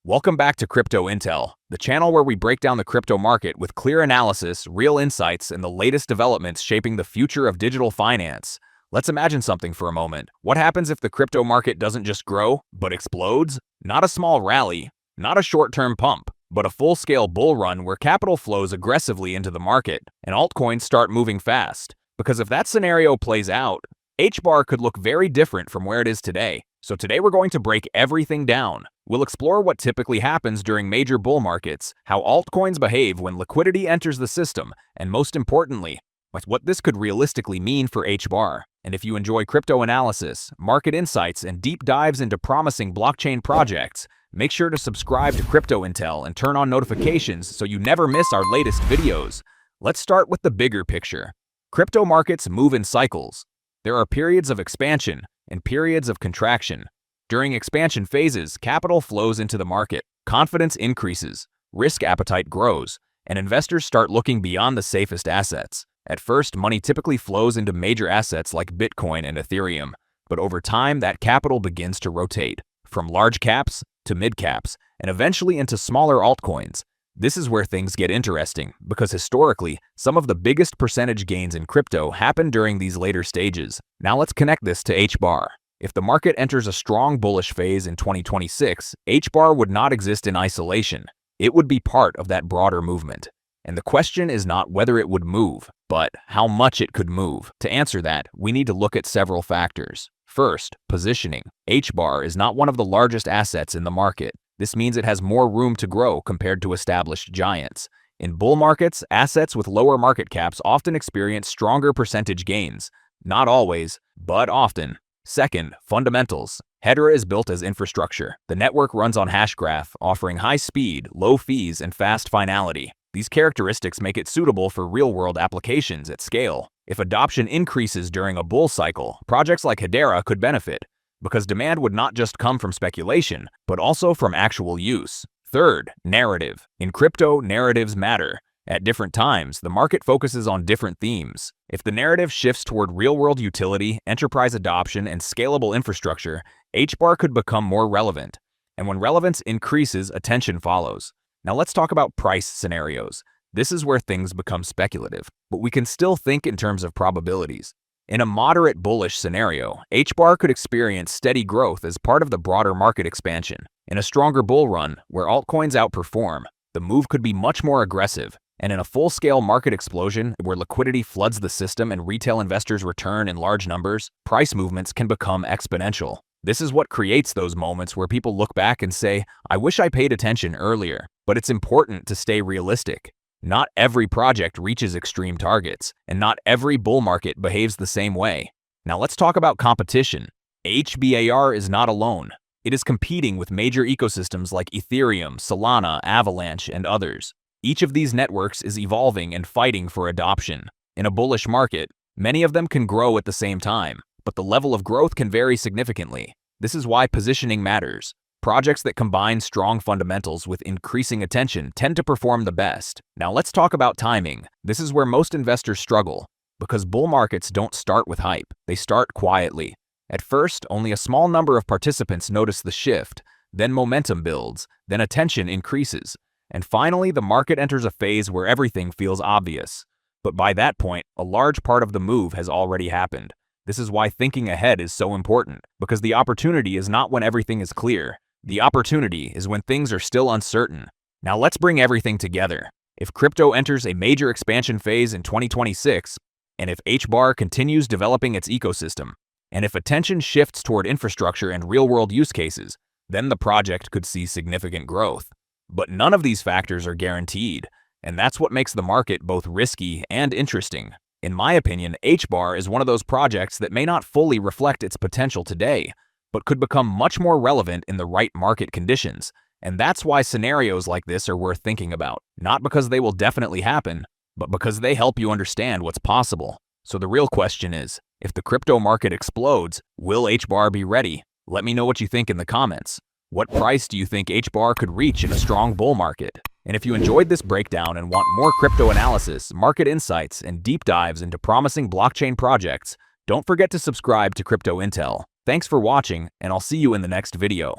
Welcome back to Crypto Intel, the channel where we break down the crypto market with clear analysis, real insights, and the latest developments shaping the future of digital finance. Let's imagine something for a moment. What happens if the crypto market doesn't just grow, but explodes? Not a small rally, not a short-term pump, but a full-scale bull run where capital flows aggressively into the market and altcoins start moving fast. Because if that scenario plays out, HBAR could look very different from where it is today. So today we're going to break everything down. We'll explore what typically happens during major bull markets, how altcoins behave when liquidity enters the system, and most importantly, what this could realistically mean for HBAR. And if you enjoy crypto analysis, market insights, and deep dives into promising blockchain projects, make sure to subscribe to Crypto Intel and turn on notifications so you never miss our latest videos. Let's start with the bigger picture. Crypto markets move in cycles. There are periods of expansion and periods of contraction. During expansion phases, capital flows into the market, confidence increases, risk appetite grows, and investors start looking beyond the safest assets. At first, money typically flows into major assets like Bitcoin and Ethereum, but over time that capital begins to rotate, from large caps to mid caps, and eventually into smaller altcoins. This is where things get interesting, because historically, some of the biggest percentage gains in crypto happen during these later stages. Now let's connect this to HBAR. If the market enters a strong bullish phase in 2026, HBAR would not exist in isolation. It would be part of that broader movement. And the question is not whether it would move, but how much it could move. To answer that, we need to look at several factors. First, positioning. HBAR is not one of the largest assets in the market. This means it has more room to grow compared to established giants. In bull markets, assets with lower market caps often experience stronger percentage gains. Not always, but often. Second, fundamentals. Hedera is built as infrastructure. The network runs on Hashgraph, offering high speed, low fees, and fast finality. These characteristics make it suitable for real-world applications at scale. If adoption increases during a bull cycle, projects like Hedera could benefit, because demand would not just come from speculation, but also from actual use. Third, narrative. In crypto, narratives matter. At different times, the market focuses on different themes. If the narrative shifts toward real-world utility, enterprise adoption, and scalable infrastructure, HBAR could become more relevant. And when relevance increases, attention follows. Now let's talk about price scenarios. This is where things become speculative, but we can still think in terms of probabilities. In a moderate bullish scenario, HBAR could experience steady growth as part of the broader market expansion. In a stronger bull run, where altcoins outperform, the move could be much more aggressive. And in a full-scale market explosion, where liquidity floods the system and retail investors return in large numbers, price movements can become exponential. This is what creates those moments where people look back and say, I wish I paid attention earlier. But it's important to stay realistic. Not every project reaches extreme targets, and not every bull market behaves the same way. Now let's talk about competition. HBAR is not alone. It is competing with major ecosystems like Ethereum, Solana, Avalanche, and others. Each of these networks is evolving and fighting for adoption. In a bullish market, many of them can grow at the same time, but the level of growth can vary significantly. This is why positioning matters. Projects that combine strong fundamentals with increasing attention tend to perform the best. Now let's talk about timing. This is where most investors struggle, because bull markets don't start with hype. They start quietly. At first, only a small number of participants notice the shift, then momentum builds, then attention increases. And finally, the market enters a phase where everything feels obvious. But by that point, a large part of the move has already happened. This is why thinking ahead is so important, because the opportunity is not when everything is clear. The opportunity is when things are still uncertain. Now let's bring everything together. If crypto enters a major expansion phase in 2026, and if HBAR continues developing its ecosystem, and if attention shifts toward infrastructure and real-world use cases, then the project could see significant growth. But none of these factors are guaranteed, and that's what makes the market both risky and interesting. In my opinion, HBAR is one of those projects that may not fully reflect its potential today, but could become much more relevant in the right market conditions. And that's why scenarios like this are worth thinking about. Not because they will definitely happen, but because they help you understand what's possible. So the real question is, if the crypto market explodes, will HBAR be ready? Let me know what you think in the comments. What price do you think HBAR could reach in a strong bull market? And if you enjoyed this breakdown and want more crypto analysis, market insights, and deep dives into promising blockchain projects, don't forget to subscribe to Crypto Intel. Thanks for watching, and I'll see you in the next video.